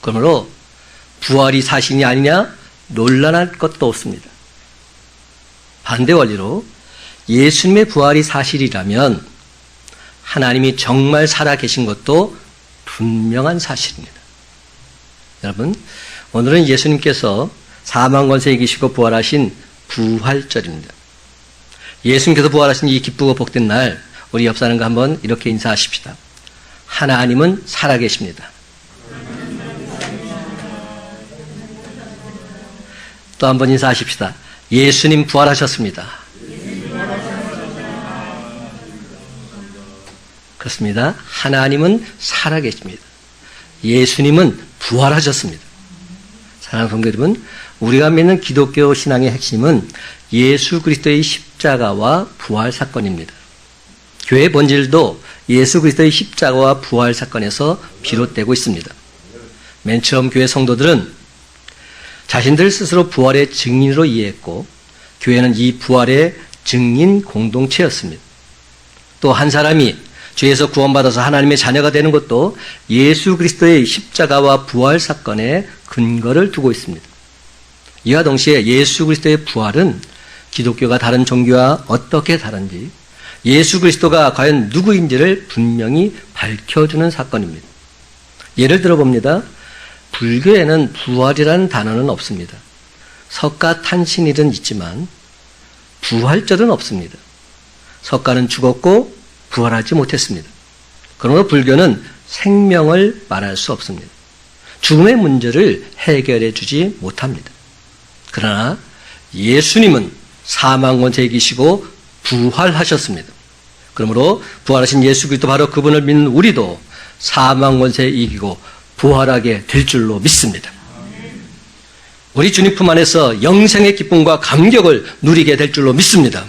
그러므로 부활이 사실이 아니냐 논란할 것도 없습니다. 반대 원리로 예수님의 부활이 사실이라면 하나님이 정말 살아계신 것도 분명한 사실입니다. 여러분, 오늘은 예수님께서 사망 권세 이기시고 부활하신 부활절입니다. 예수님께서 부활하신 이 기쁘고 복된 날, 우리 옆 사람과 한번 이렇게 인사하십시다. 하나님은 살아계십니다. 또 한번 인사하십시다. 예수님 부활하셨습니다. 그렇습니다. 하나님은 살아계십니다. 예수님은 부활하셨습니다. 사랑하는 성도 여러분, 우리가 믿는 기독교 신앙의 핵심은 예수 그리스도의 십자가와 부활 사건입니다. 교회의 본질도 예수 그리스도의 십자가와 부활 사건에서 비롯되고 있습니다. 맨 처음 교회 성도들은 자신들 스스로 부활의 증인으로 이해했고 교회는 이 부활의 증인 공동체였습니다. 또 한 사람이 죄에서 구원받아서 하나님의 자녀가 되는 것도 예수 그리스도의 십자가와 부활 사건에 근거를 두고 있습니다. 이와 동시에 예수 그리스도의 부활은 기독교가 다른 종교와 어떻게 다른지, 예수 그리스도가 과연 누구인지를 분명히 밝혀주는 사건입니다. 예를 들어 봅니다. 불교에는 부활이라는 단어는 없습니다. 석가탄신일은 있지만 부활절은 없습니다. 석가는 죽었고 부활하지 못했습니다. 그러나 불교는 생명을 말할 수 없습니다. 죽음의 문제를 해결해 주지 못합니다. 그러나 예수님은 사망 권세 이기시고 부활하셨습니다. 그러므로 부활하신 예수 그리스도 바로 그분을 믿는 우리도 사망 권세 이기고 부활하게 될 줄로 믿습니다. 우리 주님 품 안에서 영생의 기쁨과 감격을 누리게 될 줄로 믿습니다.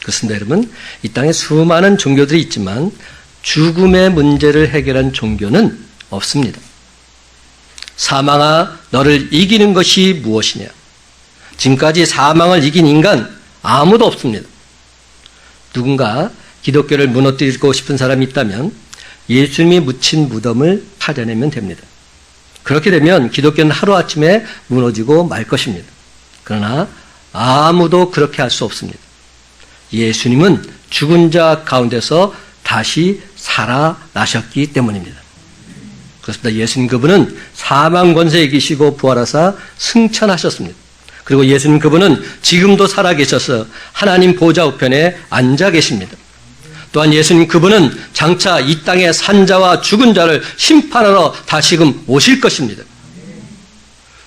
그렇습니다, 여러분. 이 땅에 수많은 종교들이 있지만 죽음의 문제를 해결한 종교는 없습니다. 사망아, 너를 이기는 것이 무엇이냐? 지금까지 사망을 이긴 인간 아무도 없습니다. 누군가 기독교를 무너뜨리고 싶은 사람이 있다면 예수님이 묻힌 무덤을 파려내면 됩니다. 그렇게 되면 기독교는 하루아침에 무너지고 말 것입니다. 그러나 아무도 그렇게 할 수 없습니다. 예수님은 죽은 자 가운데서 다시 살아나셨기 때문입니다. 그렇습니다. 예수님 그분은 사망 권세 이기시고 부활하사 승천하셨습니다. 그리고 예수님 그분은 지금도 살아계셔서 하나님 보좌 우편에 앉아 계십니다. 또한 예수님 그분은 장차 이 땅의 산자와 죽은 자를 심판하러 다시금 오실 것입니다.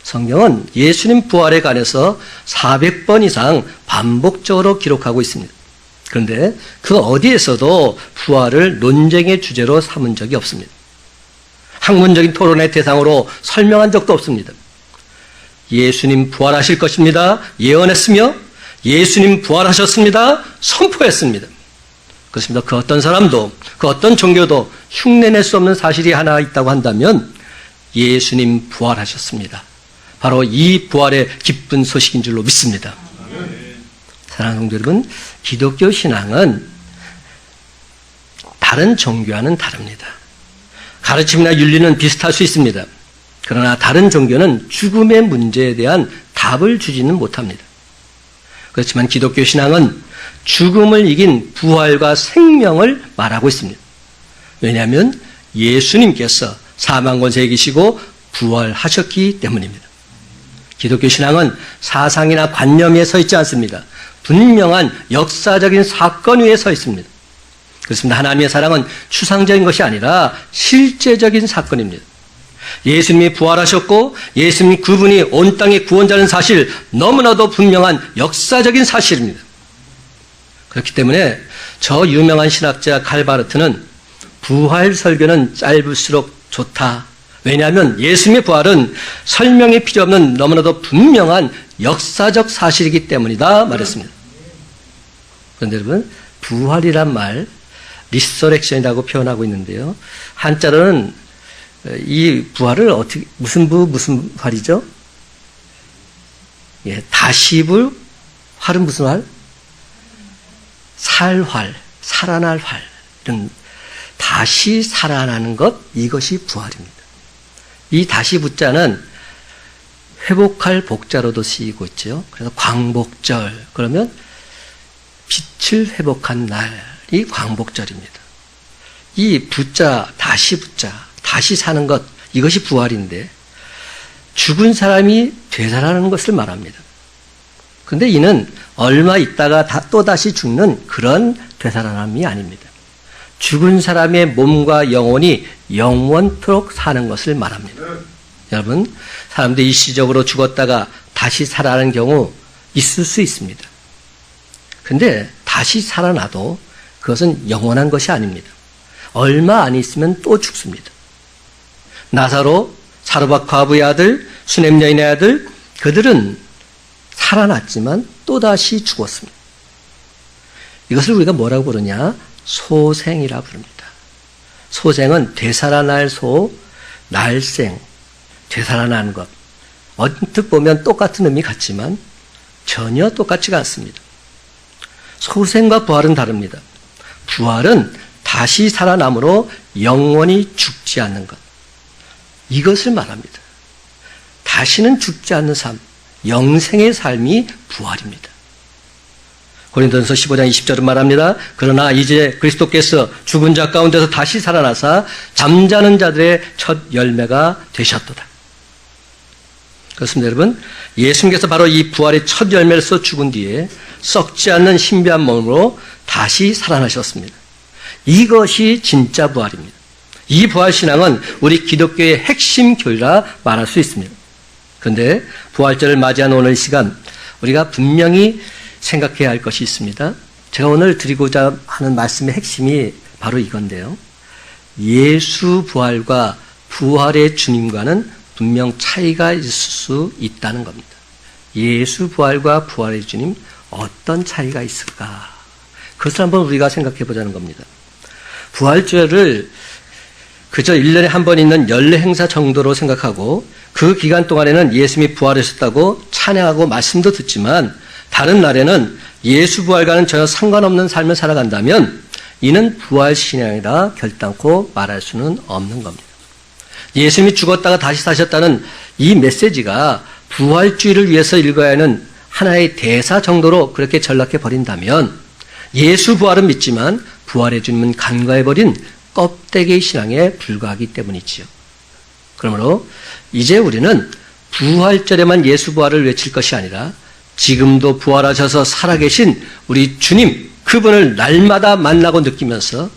성경은 예수님 부활에 관해서 400번 이상 반복적으로 기록하고 있습니다. 그런데 그 어디에서도 부활을 논쟁의 주제로 삼은 적이 없습니다. 학문적인 토론의 대상으로 설명한 적도 없습니다. 예수님 부활하실 것입니다. 예언했으며 예수님 부활하셨습니다. 선포했습니다. 그렇습니다. 그 어떤 사람도 그 어떤 종교도 흉내낼 수 없는 사실이 하나 있다고 한다면 예수님 부활하셨습니다. 바로 이 부활의 기쁜 소식인 줄로 믿습니다. 사랑하는 성도 여러분, 기독교 신앙은 다른 종교와는 다릅니다. 가르침이나 윤리는 비슷할 수 있습니다. 그러나 다른 종교는 죽음의 문제에 대한 답을 주지는 못합니다. 그렇지만 기독교 신앙은 죽음을 이긴 부활과 생명을 말하고 있습니다. 왜냐하면 예수님께서 사망 권세 이기시고 부활하셨기 때문입니다. 기독교 신앙은 사상이나 관념 위에 서 있지 않습니다. 분명한 역사적인 사건 위에 서 있습니다. 그렇습니다. 하나님의 사랑은 추상적인 것이 아니라 실제적인 사건입니다. 예수님이 부활하셨고 예수님 그분이 온 땅의 구원자는 사실, 너무나도 분명한 역사적인 사실입니다. 그렇기 때문에 저 유명한 신학자 칼바르트는 부활 설교는 짧을수록 좋다. 왜냐하면 예수님의 부활은 설명이 필요 없는 너무나도 분명한 역사적 사실이기 때문이다 말했습니다. 그런데 여러분, 부활이란 말 리서렉션이라고 표현하고 있는데요. 한자로는 이 부활을 어떻게 무슨 활이죠? 예, 다시불 활은 무슨 활? 살활, 살아날 활. 이런 다시 살아나는 것, 이것이 부활입니다. 이 다시 붙자는 회복할 복자로도 쓰이고 있죠. 그래서 광복절, 그러면 빛을 회복한 날이 광복절입니다. 이 붙자, 다시 붙자, 다시 사는 것, 이것이 부활인데 죽은 사람이 되살아나는 것을 말합니다. 그런데 이는 얼마 있다가 또다시 죽는 그런 되살아남이 아닙니다. 죽은 사람의 몸과 영혼이 영원토록 사는 것을 말합니다. 여러분, 사람들이 일시적으로 죽었다가 다시 살아나는 경우 있을 수 있습니다. 근데 다시 살아나도 그것은 영원한 것이 아닙니다. 얼마 안 있으면 또 죽습니다. 나사로, 사르밧 과부의 아들, 수넴 여인의 아들, 그들은 살아났지만 또다시 죽었습니다. 이것을 우리가 뭐라고 부르냐? 소생이라 부릅니다. 소생은 되살아날 소, 날생, 되살아나는 것. 언뜻 보면 똑같은 의미 같지만 전혀 똑같지가 않습니다. 소생과 부활은 다릅니다. 부활은 다시 살아남으로 영원히 죽지 않는 것. 이것을 말합니다. 다시는 죽지 않는 삶, 영생의 삶이 부활입니다. 고린도전서 15장 20절은 말합니다. 그러나 이제 그리스도께서 죽은 자 가운데서 다시 살아나사 잠자는 자들의 첫 열매가 되셨도다. 그렇습니다, 여러분. 예수님께서 바로 이 부활의 첫 열매로서 죽은 뒤에 썩지 않는 신비한 몸으로 다시 살아나셨습니다. 이것이 진짜 부활입니다. 이 부활신앙은 우리 기독교의 핵심 교리라 말할 수 있습니다. 그런데 부활절을 맞이한 오늘 시간 우리가 분명히 생각해야 할 것이 있습니다. 제가 오늘 드리고자 하는 말씀의 핵심이 바로 이건데요. 예수 부활과 부활의 주님과는 분명 차이가 있을 수 있다는 겁니다. 예수 부활과 부활의 주님 어떤 차이가 있을까? 그것을 한번 우리가 생각해 보자는 겁니다. 부활절을 그저 1년에 한 번 있는 연례 행사 정도로 생각하고 그 기간 동안에는 예수님이 부활하셨다고 찬양하고 말씀도 듣지만 다른 날에는 예수 부활과는 전혀 상관없는 삶을 살아간다면 이는 부활 신앙이라 결단코 말할 수는 없는 겁니다. 예수님이 죽었다가 다시 사셨다는 이 메시지가 부활주의를 위해서 읽어야 하는 하나의 대사 정도로 그렇게 전락해 버린다면 예수 부활은 믿지만 부활의 주님은 간과해 버린 껍데기 신앙에 불과하기 때문이지요. 그러므로 이제 우리는 부활절에만 예수 부활을 외칠 것이 아니라 지금도 부활하셔서 살아계신 우리 주님, 그분을 날마다 만나고 느끼면서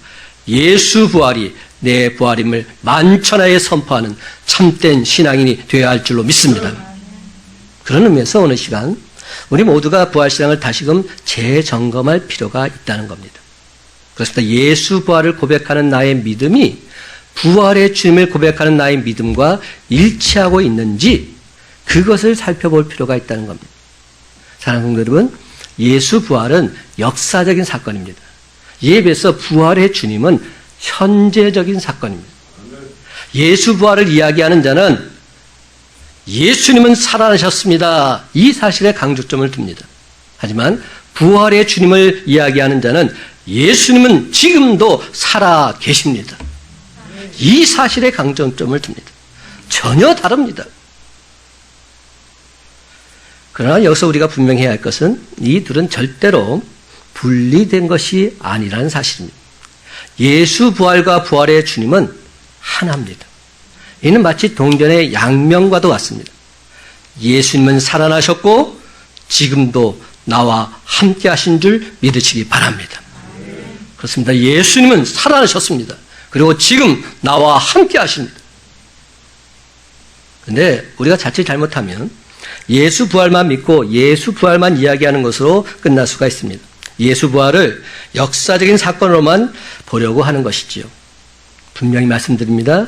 예수 부활이 내 부활임을 만천하에 선포하는 참된 신앙인이 되어야 할 줄로 믿습니다. 그런 의미에서 오늘 시간 우리 모두가 부활신앙을 다시금 재점검할 필요가 있다는 겁니다. 그렇습니다. 예수 부활을 고백하는 나의 믿음이 부활의 주님을 고백하는 나의 믿음과 일치하고 있는지 그것을 살펴볼 필요가 있다는 겁니다. 사랑하는 성도 여러분, 예수 부활은 역사적인 사건입니다. 이에 비해서 부활의 주님은 현재적인 사건입니다. 예수 부활을 이야기하는 자는 예수님은 살아나셨습니다. 이 사실에 강조점을 둡니다. 하지만 부활의 주님을 이야기하는 자는 예수님은 지금도 살아 계십니다. 이 사실에 강조점을 둡니다. 전혀 다릅니다. 그러나 여기서 우리가 분명히 해야 할 것은 이 둘은 절대로 분리된 것이 아니라는 사실입니다. 예수 부활과 부활의 주님은 하나입니다. 이는 마치 동전의 양면과도 같습니다. 예수님은 살아나셨고 지금도 나와 함께 하신 줄 믿으시기 바랍니다. 그렇습니다. 예수님은 살아나셨습니다. 그리고 지금 나와 함께 하십니다. 그런데 우리가 자칫 잘못하면 예수 부활만 믿고 예수 부활만 이야기하는 것으로 끝날 수가 있습니다. 예수 부활을 역사적인 사건으로만 보려고 하는 것이지요. 분명히 말씀드립니다.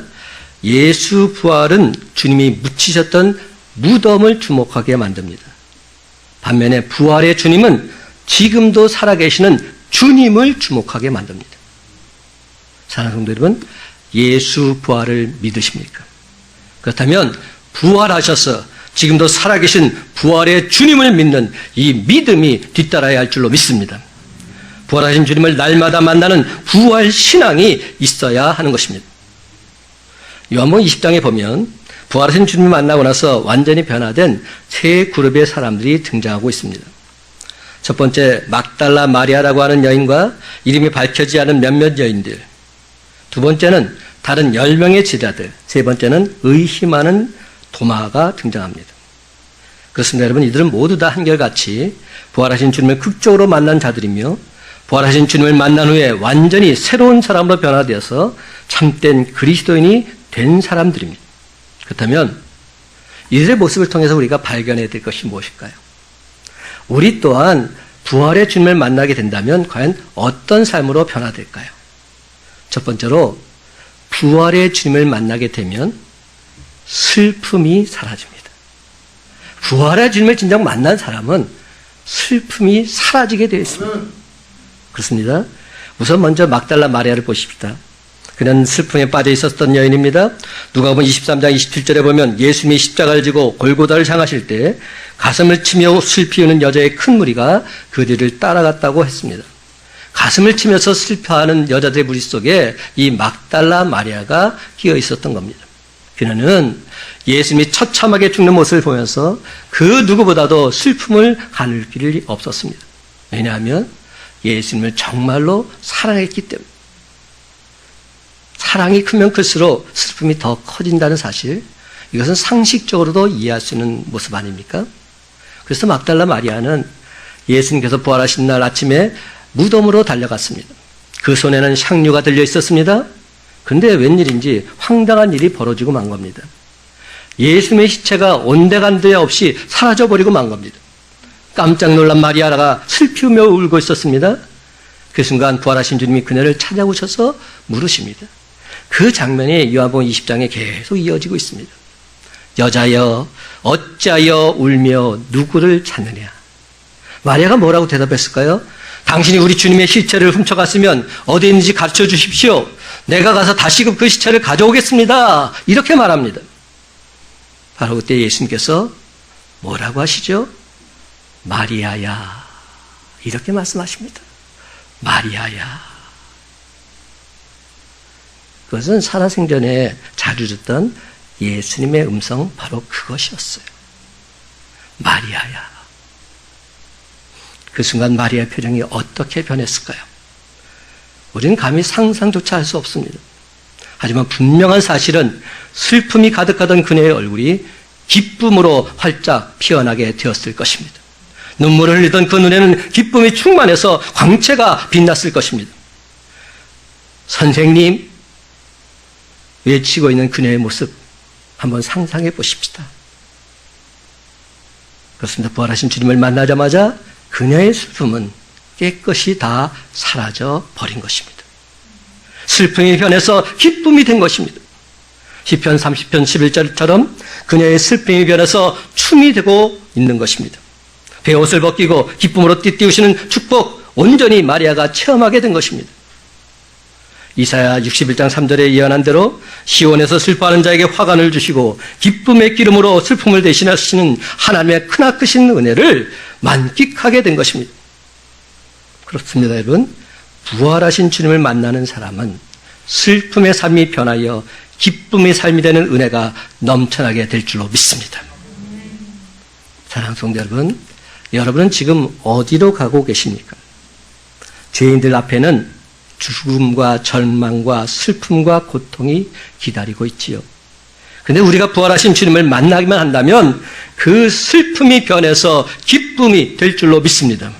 예수 부활은 주님이 묻히셨던 무덤을 주목하게 만듭니다. 반면에 부활의 주님은 지금도 살아계시는 주님을 주목하게 만듭니다. 사랑하는 성도 여러분, 예수 부활을 믿으십니까? 그렇다면 부활하셔서 지금도 살아계신 부활의 주님을 믿는 이 믿음이 뒤따라야 할 줄로 믿습니다. 부활하신 주님을 날마다 만나는 부활 신앙이 있어야 하는 것입니다. 요한복음 20장에 보면 부활하신 주님을 만나고 나서 완전히 변화된 세 그룹의 사람들이 등장하고 있습니다. 첫 번째, 막달라 마리아라고 하는 여인과 이름이 밝혀지지 않은 몇몇 여인들. 두 번째는 다른 10명의 제자들. 세 번째는 의심하는 도마가 등장합니다. 그렇습니다. 여러분, 이들은 모두 다 한결같이 부활하신 주님을 극적으로 만난 자들이며 부활하신 주님을 만난 후에 완전히 새로운 사람으로 변화되어서 참된 그리스도인이 된 사람들입니다. 그렇다면 이들의 모습을 통해서 우리가 발견해야 될 것이 무엇일까요? 우리 또한 부활의 주님을 만나게 된다면 과연 어떤 삶으로 변화될까요? 첫 번째로 부활의 주님을 만나게 되면 슬픔이 사라집니다. 부활의 주님을 진정 만난 사람은 슬픔이 사라지게 되어 있습니다. 그렇습니다. 우선 먼저 막달라 마리아를 보십시다. 그는 슬픔에 빠져 있었던 여인입니다. 누가복음 23장 27절에 보면 예수님이 십자가를 지고 골고다를 향하실 때 가슴을 치며 슬피 우는 여자의 큰 무리가 그 뒤를 따라갔다고 했습니다. 가슴을 치면서 슬퍼하는 여자들의 무리 속에 이 막달라 마리아가 끼어 있었던 겁니다. 그녀는 예수님이 처참하게 죽는 모습을 보면서 그 누구보다도 슬픔을 가눌 길이 없었습니다. 왜냐하면 예수님을 정말로 사랑했기 때문에. 사랑이 크면 클수록 슬픔이 더 커진다는 사실, 이것은 상식적으로도 이해할 수 있는 모습 아닙니까? 그래서 막달라 마리아는 예수님께서 부활하신 날 아침에 무덤으로 달려갔습니다. 그 손에는 향유가 들려 있었습니다. 그런데 웬일인지 황당한 일이 벌어지고 만 겁니다. 예수님의 시체가 온데간데 없이 사라져버리고 만 겁니다. 깜짝 놀란 마리아가 슬피우며 울고 있었습니다. 그 순간 부활하신 주님이 그녀를 찾아오셔서 물으십니다. 그 장면이 요한복음 20장에 계속 이어지고 있습니다. 여자여 어찌하여 울며 누구를 찾느냐. 마리아가 뭐라고 대답했을까요? 당신이 우리 주님의 시체를 훔쳐갔으면 어디 있는지 가르쳐 주십시오. 내가 가서 다시금 그 시체를 가져오겠습니다. 이렇게 말합니다. 바로 그때 예수님께서 뭐라고 하시죠? 마리아야. 이렇게 말씀하십니다. 마리아야. 그것은 살아생전에 자주 듣던 예수님의 음성 바로 그것이었어요. 마리아야. 그 순간 마리아의 표정이 어떻게 변했을까요? 우리는 감히 상상조차 할 수 없습니다. 하지만 분명한 사실은 슬픔이 가득하던 그녀의 얼굴이 기쁨으로 활짝 피어나게 되었을 것입니다. 눈물을 흘리던 그 눈에는 기쁨이 충만해서 광채가 빛났을 것입니다. 선생님, 외치고 있는 그녀의 모습 한번 상상해 보십시다. 그렇습니다. 부활하신 주님을 만나자마자 그녀의 슬픔은 깨끗이 다 사라져 버린 것입니다. 슬픔이 변해서 기쁨이 된 것입니다. 시편 30편 11절처럼 그녀의 슬픔이 변해서 춤이 되고 있는 것입니다. 베옷을 벗기고 기쁨으로 띠띠우시는 축복 온전히 마리아가 체험하게 된 것입니다. 이사야 61장 3절에 예언한 대로 시온에서 슬퍼하는 자에게 화관을 주시고 기쁨의 기름으로 슬픔을 대신하시는 하나님의 크나크신 은혜를 만끽하게 된 것입니다. 그렇습니다, 여러분. 부활하신 주님을 만나는 사람은 슬픔의 삶이 변하여 기쁨의 삶이 되는 은혜가 넘쳐나게 될 줄로 믿습니다. 사랑하는 성도 여러분, 여러분은 지금 어디로 가고 계십니까? 죄인들 앞에는 죽음과 절망과 슬픔과 고통이 기다리고 있지요. 그런데 우리가 부활하신 주님을 만나기만 한다면 그 슬픔이 변해서 기쁨이 될 줄로 믿습니다.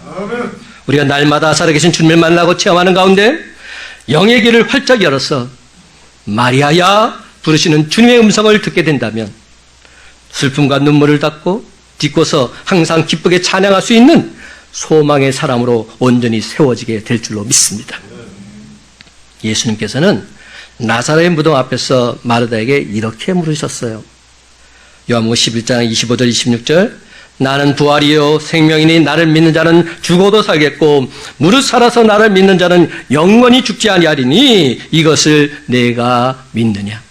우리가 날마다 살아계신 주님을 만나고 체험하는 가운데 영의 길을 활짝 열어서 마리아야 부르시는 주님의 음성을 듣게 된다면 슬픔과 눈물을 닦고 딛고서 항상 기쁘게 찬양할 수 있는 소망의 사람으로 온전히 세워지게 될 줄로 믿습니다. 예수님께서는 나사렛 무덤 앞에서 마르다에게 이렇게 물으셨어요. 요한복음 11장 25절 26절 나는 부활이요 생명이니 나를 믿는 자는 죽어도 살겠고 무릇 살아서 나를 믿는 자는 영원히 죽지 아니하리니 이것을 내가 믿느냐.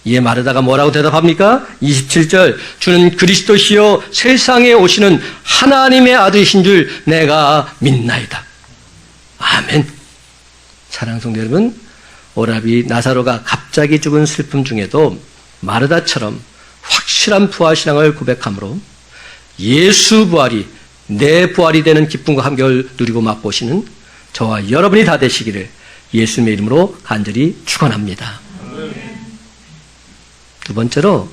이에 마르다가 뭐라고 대답합니까? 27절 주는 그리스도시요 세상에 오시는 하나님의 아들이신 줄 내가 믿나이다. 아멘. 사랑하는 성도 여러분, 오라비 나사로가 갑자기 죽은 슬픔 중에도 마르다처럼 확실한 부활신앙을 고백함으로 예수 부활이 내 부활이 되는 기쁨과 감격을 누리고 맛보시는 저와 여러분이 다 되시기를 예수님의 이름으로 간절히 축원합니다. 두 번째로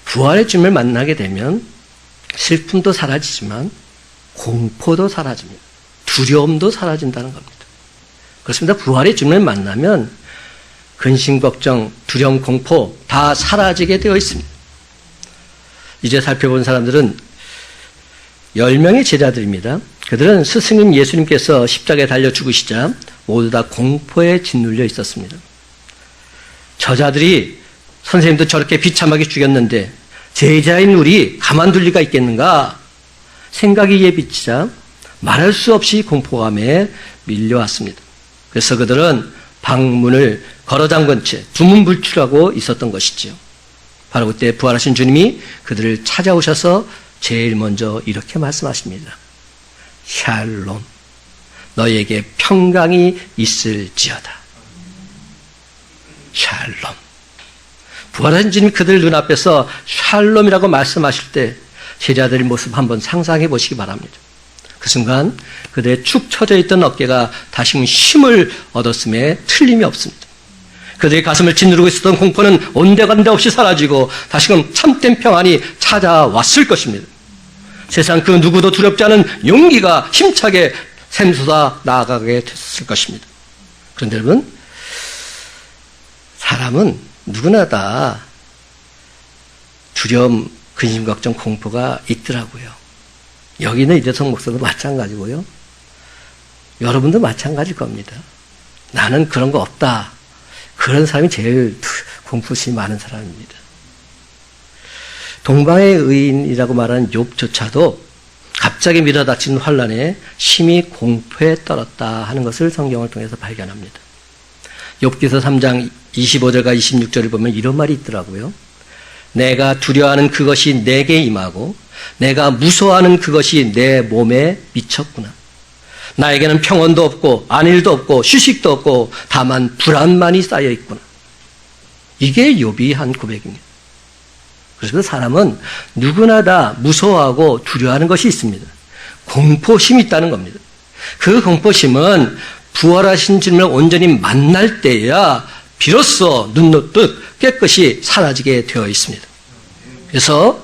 부활의 주님을 만나게 되면 슬픔도 사라지지만 공포도 사라집니다. 두려움도 사라진다는 겁니다. 그렇습니다. 부활의 주님을 만나면 근심, 걱정, 두려움, 공포 다 사라지게 되어 있습니다. 이제 살펴본 사람들은 10명의 제자들입니다. 그들은 스승님 예수님께서 십자가에 달려 죽으시자 모두 다 공포에 짓눌려 있었습니다. 저자들이 선생님도 저렇게 비참하게 죽였는데 제자인 우리 가만둘 리가 있겠는가 생각이 예비치자 말할 수 없이 공포감에 밀려왔습니다. 그래서 그들은 방문을 걸어 잠근 채 두문불출하고 있었던 것이지요. 바로 그때 부활하신 주님이 그들을 찾아오셔서 제일 먼저 이렇게 말씀하십니다. 샬롬, 너에게 평강이 있을지어다. 샬롬. 부활하신 주님이 그들 눈앞에서 샬롬이라고 말씀하실 때 제자들의 모습 한번 상상해 보시기 바랍니다. 그 순간 그들의 축 처져 있던 어깨가 다시금 힘을 얻었음에 틀림이 없습니다. 그들의 가슴을 짓누르고 있었던 공포는 온데간데 없이 사라지고 다시금 참된 평안이 찾아왔을 것입니다. 세상 그 누구도 두렵지 않은 용기가 힘차게 샘솟아 나아가게 됐을 것입니다. 그런데 여러분, 사람은 누구나 다 두려움, 근심, 걱정, 공포가 있더라고요. 여기는 이대성 목사도 마찬가지고요. 여러분도 마찬가지일 겁니다. 나는 그런 거 없다. 그런 사람이 제일 공포심이 많은 사람입니다. 동방의 의인이라고 말하는 욥조차도 갑자기 밀어닥친 환란에 심히 공포에 떨었다 하는 것을 성경을 통해서 발견합니다. 욥기서 3장 25절과 26절을 보면 이런 말이 있더라고요. 내가 두려워하는 그것이 내게 임하고 내가 무서워하는 그것이 내 몸에 미쳤구나. 나에게는 평온도 없고 안일도 없고 휴식도 없고 다만 불안만이 쌓여 있구나. 이게 욥이 한 고백입니다. 그래서 사람은 누구나 다 무서워하고 두려워하는 것이 있습니다. 공포심이 있다는 겁니다. 그 공포심은 부활하신 주님을 온전히 만날 때야 비로소 눈 녹듯 깨끗이 사라지게 되어 있습니다. 그래서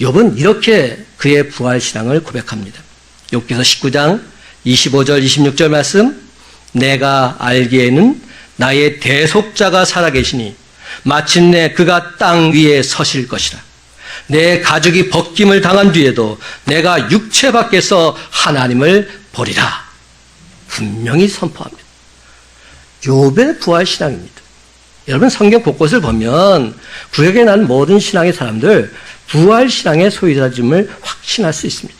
욥은 이렇게 그의 부활신앙을 고백합니다. 욥기서 19장 25절 26절 말씀, 내가 알기에는 나의 대속자가 살아계시니 마침내 그가 땅 위에 서실 것이라. 내 가죽이 벗김을 당한 뒤에도 내가 육체 밖에서 하나님을 보리라. 분명히 선포합니다. 욥의 부활신앙입니다. 여러분 성경 곳곳을 보면 구약에 난 모든 신앙의 사람들 부활신앙의 소유자임을 확신할 수 있습니다.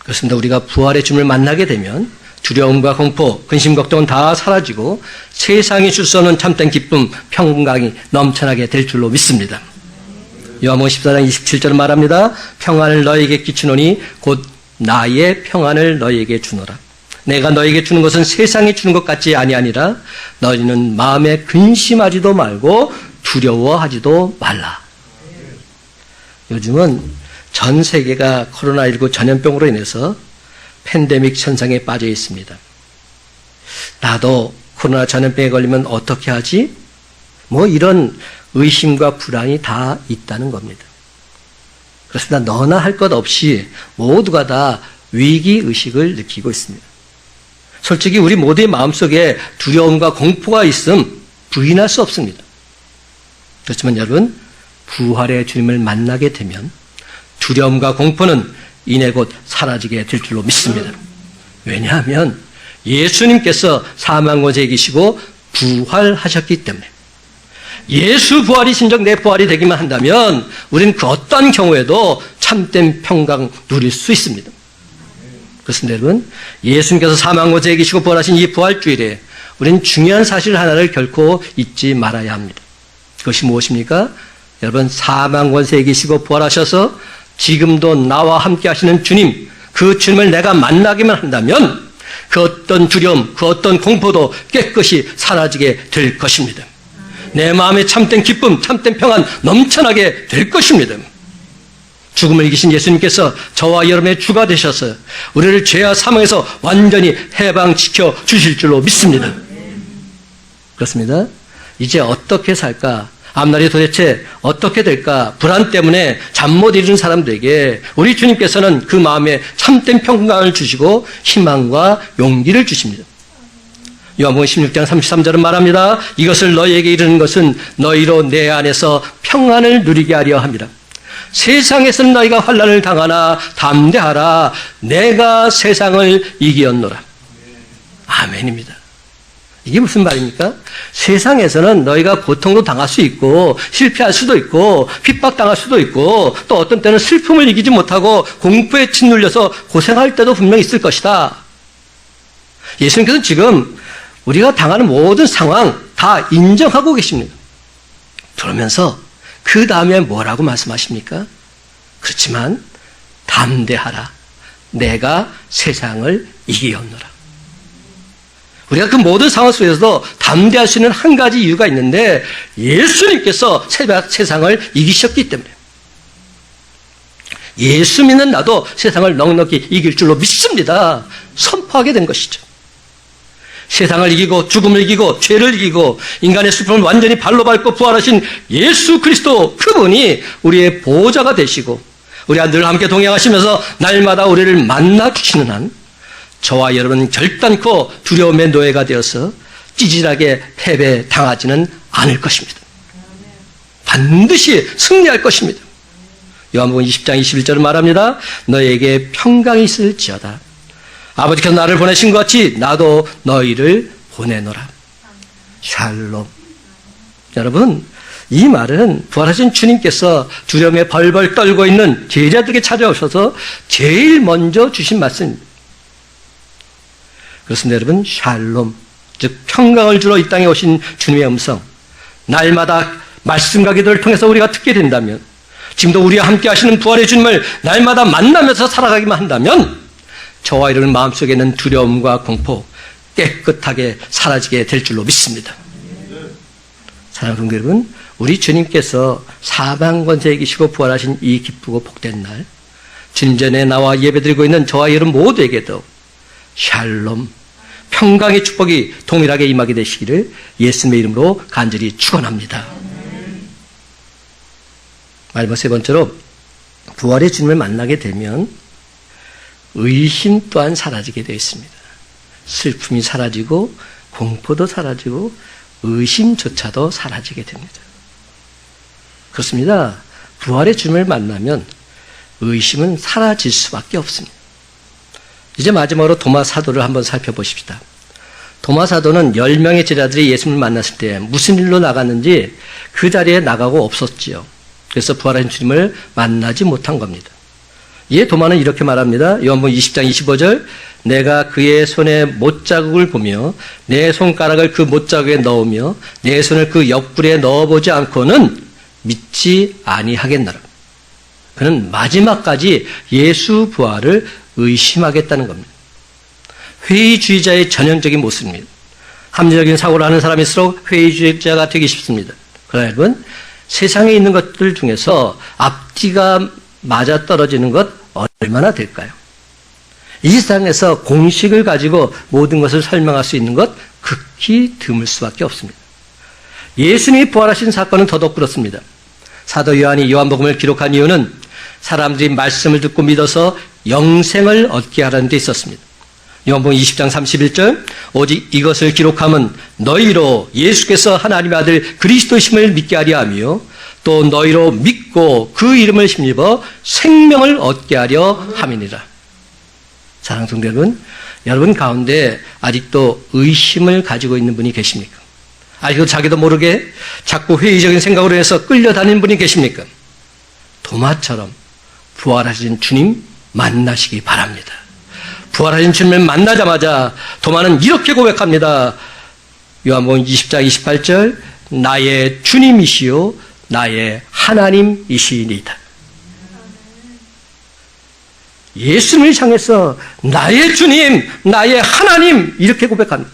그렇습니다. 우리가 부활의 주님을 만나게 되면 두려움과 공포, 근심, 걱정은 다 사라지고 세상이 줄 수 없는 참된 기쁨, 평강이 넘쳐나게 될 줄로 믿습니다. 요한복음 14장 27절은 말합니다. 평안을 너에게 끼치노니 곧 나의 평안을 너에게 주노라. 내가 너에게 주는 것은 세상이 주는 것 같지 아니하니라. 너희는 마음에 근심하지도 말고 두려워하지도 말라. 요즘은 전 세계가 코로나19 전염병으로 인해서 팬데믹 현상에 빠져 있습니다. 나도 코로나 전염병에 걸리면 어떻게 하지? 뭐 이런 의심과 불안이 다 있다는 겁니다. 그렇습니다. 너나 할 것 없이 모두가 다 위기의식을 느끼고 있습니다. 솔직히 우리 모두의 마음속에 두려움과 공포가 있음 부인할 수 없습니다. 그렇지만 여러분, 부활의 주님을 만나게 되면 두려움과 공포는 이내 곧 사라지게 될 줄로 믿습니다. 왜냐하면 예수님께서 사망 권세에 계시고 부활하셨기 때문에 예수 부활이 진정 내 부활이 되기만 한다면 우리는 그 어떤 경우에도 참된 평강 누릴 수 있습니다. 그렇습니다. 여러분, 예수님께서 사망 권세에 계시고 부활하신 이 부활주일에 우리는 중요한 사실 하나를 결코 잊지 말아야 합니다. 그것이 무엇입니까? 여러분, 사망 권세에 계시고 부활하셔서 지금도 나와 함께 하시는 주님, 그 주님을 내가 만나기만 한다면 그 어떤 두려움, 그 어떤 공포도 깨끗이 사라지게 될 것입니다. 내 마음에 참된 기쁨, 참된 평안 넘쳐나게 될 것입니다. 죽음을 이기신 예수님께서 저와 여러분의 주가 되셔서 우리를 죄와 사망에서 완전히 해방시켜 주실 줄로 믿습니다. 그렇습니다. 이제 어떻게 살까? 앞날이 도대체 어떻게 될까? 불안 때문에 잠 못 이루는 사람들에게 우리 주님께서는 그 마음에 참된 평강을 주시고 희망과 용기를 주십니다. 요한복음 16장 33절은 말합니다. 이것을 너희에게 이르는 것은 너희로 내 안에서 평안을 누리게 하려 함이라. 세상에서는 너희가 환난을 당하나 담대하라. 내가 세상을 이기었노라. 아멘입니다. 이게 무슨 말입니까? 세상에서는 너희가 고통도 당할 수 있고 실패할 수도 있고 핍박당할 수도 있고 또 어떤 때는 슬픔을 이기지 못하고 공포에 짓눌려서 고생할 때도 분명히 있을 것이다. 예수님께서는 지금 우리가 당하는 모든 상황 다 인정하고 계십니다. 그러면서 그 다음에 뭐라고 말씀하십니까? 그렇지만 담대하라. 내가 세상을 이기었노라. 우리가 그 모든 상황 속에서도 담대할 수 있는 한 가지 이유가 있는데 예수님께서 세상을 이기셨기 때문에 예수 믿는 나도 세상을 넉넉히 이길 줄로 믿습니다. 선포하게 된 것이죠. 세상을 이기고 죽음을 이기고 죄를 이기고 인간의 슬픔을 완전히 발로 밟고 부활하신 예수 그리스도 그분이 우리의 보호자가 되시고 우리와 늘 함께 동행하시면서 날마다 우리를 만나 주시는 한 저와 여러분은 결단코 두려움의 노예가 되어서 찌질하게 패배당하지는 않을 것입니다. 반드시 승리할 것입니다. 요한복음 20장 21절을 말합니다. 너에게 평강이 있을지어다. 아버지께서 나를 보내신 것 같이 나도 너희를 보내노라. 샬롬. 여러분, 이 말은 부활하신 주님께서 두려움에 벌벌 떨고 있는 제자들에게 찾아오셔서 제일 먼저 주신 말씀입니다. 그렇습니다, 여러분. 샬롬, 즉 평강을 주러 이 땅에 오신 주님의 음성, 날마다 말씀과 기도를 통해서 우리가 듣게 된다면, 지금도 우리와 함께 하시는 부활의 주님을 날마다 만나면서 살아가기만 한다면 저와 여러분 마음속에 있는 두려움과 공포 깨끗하게 사라지게 될 줄로 믿습니다. 사랑하는 성도 여러분, 우리 주님께서 사방 권세에 계시고 부활하신 이 기쁘고 복된 날, 주님 전에 나와 예배드리고 있는 저와 여러분 모두에게도 샬롬, 평강의 축복이 동일하게 임하게 되시기를 예수님의 이름으로 간절히 축원합니다. 마지막 세 번째로 부활의 주님을 만나게 되면 의심 또한 사라지게 되어 있습니다. 슬픔이 사라지고 공포도 사라지고 의심조차도 사라지게 됩니다. 그렇습니다. 부활의 주님을 만나면 의심은 사라질 수밖에 없습니다. 이제 마지막으로 도마 사도를 한번 살펴보십시다. 도마 사도는 10명의 제자들이 예수님을 만났을 때 무슨 일로 나갔는지 그 자리에 나가고 없었지요. 그래서 부활하신 주님을 만나지 못한 겁니다. 이에 도마는 이렇게 말합니다. 요한복음 20장 25절, 내가 그의 손에 못자국을 보며 내 손가락을 그 못자국에 넣으며 내 손을 그 옆구리에 넣어보지 않고는 믿지 아니하겠노라. 그는 마지막까지 예수 부활을 의심하겠다는 겁니다. 회의주의자의 전형적인 모습입니다. 합리적인 사고를 하는 사람일수록 회의주의자가 되기 쉽습니다. 그러나 여러분, 세상에 있는 것들 중에서 앞뒤가 맞아떨어지는 것 얼마나 될까요? 이 세상에서 공식을 가지고 모든 것을 설명할 수 있는 것 극히 드물 수밖에 없습니다. 예수님이 부활하신 사건은 더더욱 그렇습니다. 사도 요한이 요한복음을 기록한 이유는 사람들이 말씀을 듣고 믿어서 영생을 얻게 하라는 데 있었습니다. 요한복음 20장 31절, 오직 이것을 기록함은 너희로 예수께서 하나님의 아들 그리스도심을 믿게 하려 하며 또 너희로 믿고 그 이름을 힘입어 생명을 얻게 하려 함이니라. 사랑하는 성도 여러분, 여러분 가운데 아직도 의심을 가지고 있는 분이 계십니까? 아직도 자기도 모르게 자꾸 회의적인 생각으로 해서 끌려다니는 분이 계십니까? 도마처럼 부활하신 주님 만나시기 바랍니다. 부활하신 주님을 만나자마자 도마는 이렇게 고백합니다. 요한복음 20장 28절, 나의 주님이시요 나의 하나님이시니이다. 예수님을 향해서 나의 주님, 나의 하나님 이렇게 고백합니다.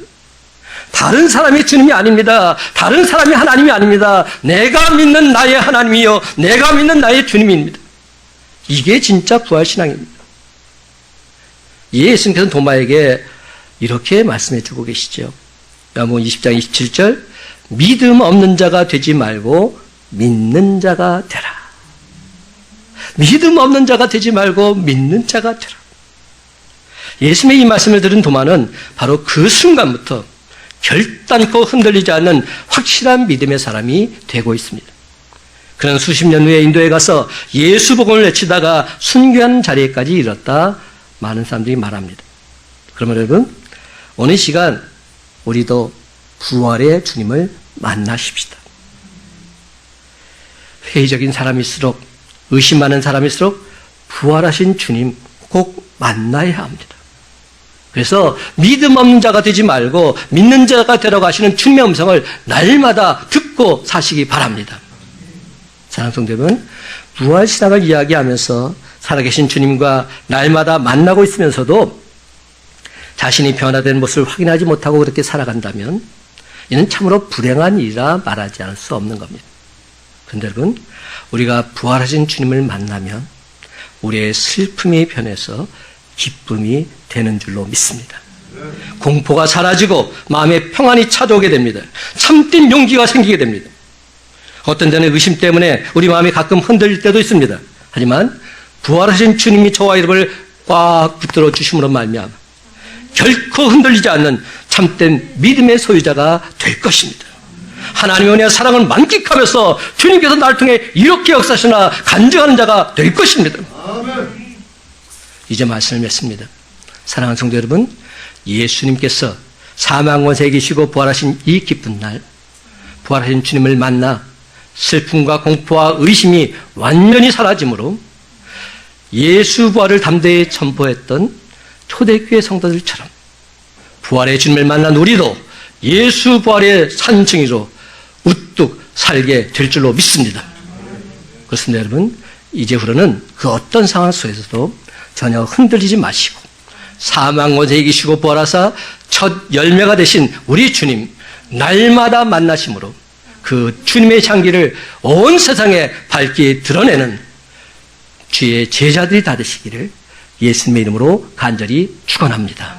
다른 사람이 주님이 아닙니다. 다른 사람이 하나님이 아닙니다. 내가 믿는 나의 하나님이요, 내가 믿는 나의 주님입니다. 이게 진짜 부활신앙입니다. 예수님께서는 도마에게 이렇게 말씀해 주고 계시죠. 요한복음 20장 27절, 믿음 없는 자가 되지 말고 믿는 자가 되라. 믿음 없는 자가 되지 말고 믿는 자가 되라. 예수님의 이 말씀을 들은 도마는 바로 그 순간부터 결단코 흔들리지 않는 확실한 믿음의 사람이 되고 있습니다. 그는 수십 년 후에 인도에 가서 예수 복음을 외치다가 순교하는 자리에까지 이르렀다 많은 사람들이 말합니다. 그러면 여러분, 오늘 시간 우리도 부활의 주님을 만나십시다. 회의적인 사람일수록, 의심 많은 사람일수록 부활하신 주님 꼭 만나야 합니다. 그래서 믿음 없는 자가 되지 말고 믿는 자가 되라고 하시는 주님의 음성을 날마다 듣고 사시기 바랍니다. 사랑하는 성도 여러분, 부활신앙을 이야기하면서 살아계신 주님과 날마다 만나고 있으면서도 자신이 변화된 모습을 확인하지 못하고 그렇게 살아간다면 이는 참으로 불행한 일이라 말하지 않을 수 없는 겁니다. 그런데 여러분, 우리가 부활하신 주님을 만나면 우리의 슬픔이 변해서 기쁨이 되는 줄로 믿습니다. 공포가 사라지고 마음의 평안이 찾아오게 됩니다. 참된 용기가 생기게 됩니다. 어떤 때는 의심 때문에 우리 마음이 가끔 흔들릴 때도 있습니다. 하지만 부활하신 주님이 저와 여러분을 꽉 붙들어 주심으로 말미암아 결코 흔들리지 않는 참된 믿음의 소유자가 될 것입니다. 하나님의 은혜와 사랑을 만끽하면서 주님께서 나를 통해 이렇게 역사하시나 간증하는 자가 될 것입니다. 아멘. 이제 말씀을 맺습니다. 사랑하는 성도 여러분, 예수님께서 사망 권세에 계시고 부활하신 이 기쁜 날, 부활하신 주님을 만나 슬픔과 공포와 의심이 완전히 사라지므로 예수 부활을 담대히 선포했던 초대교회 성도들처럼 부활의 주님을 만난 우리도 예수 부활의 산증이로 우뚝 살게 될 줄로 믿습니다. 그렇습니다, 여러분. 이제부터는 그 어떤 상황 속에서도 전혀 흔들리지 마시고 사망 권세에 계시고 부활하사 첫 열매가 되신 우리 주님 날마다 만나심으로 그 주님의 향기를 온 세상에 밝게 드러내는 주의 제자들이 다 되시기를 예수님의 이름으로 간절히 축원합니다.